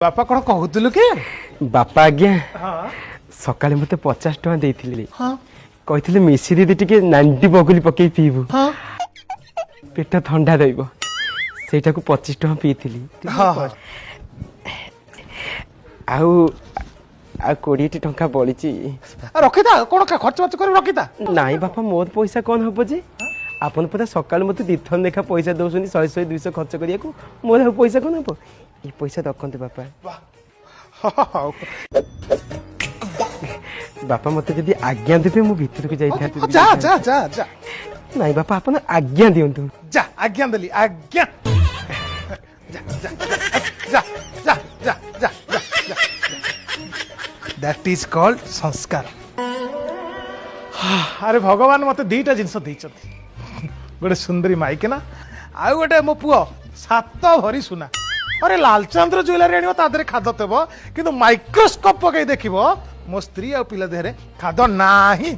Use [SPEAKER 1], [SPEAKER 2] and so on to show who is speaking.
[SPEAKER 1] बापा कौन कहूलु कि
[SPEAKER 2] बापा आज्ञा
[SPEAKER 1] हाँ
[SPEAKER 2] सकाଳେ मते 50 टଙ୍କା ଦେଇଥିଲି
[SPEAKER 1] हाँ
[SPEAKER 2] କହିଥିଲେ ମିଶି ଦିଦି ଟିକେ ନାଣ୍ଡି ବଗୁଲି ପକେଇ ପିଇବୁ
[SPEAKER 1] हाँ
[SPEAKER 2] ପେଟ ଥଣ୍ଡା ରହିବ ସେଇଟାକୁ 25 ଟଙ୍କା ପିଇଥିଲି
[SPEAKER 1] हाँ हाँ
[SPEAKER 2] ଆଉ ଆଉ 20 ଟଙ୍କା ବଳିଛି
[SPEAKER 1] रखिता कौन खर्च बार्च कर रखिता
[SPEAKER 2] ନାଇଁ ବାପା ମୋର ପଇସା କଣ ହବ ଯେ ଆପଣ ପରା ସକାଳେ ମତେ ଦିଥର ଲେଖା ପଇସା ଦଉଛନ୍ତି 100 200 ଖର୍ଚ୍ଚ କରିବାକୁ ମୋର ଆଉ ପଇସା କଣ ହବ ଏ ପଇସା ରଖନ୍ତୁ ବାପା ବାପା ମତେ ଯଦି ଆଜ୍ଞା ଦେବେ ମୁଁ ଭିତରକୁ ଯାଇଥାନ୍ତି
[SPEAKER 1] जा जा जा जा
[SPEAKER 2] ନାଇଁ ବାପା ଆପଣ ଆଜ୍ଞା ଦିଅନ୍ତୁ
[SPEAKER 1] जा आज्ञा देली आज्ञा जा जा जा जा जा जा जा दैट इज कॉल्ड संस्कार अरे भगवान मते दीटा जिंस देइछथि गोटे सुंदरी माइके ना आउ गोटे मो पुओ सात भरी सुना अरे लालचंद्र ज्वेलरी आनियो ता देरे खाद देबो किंतु माइक्रोस्कोप पकई देखिबो मो स्त्री आ पिला देहरे खाद नाही।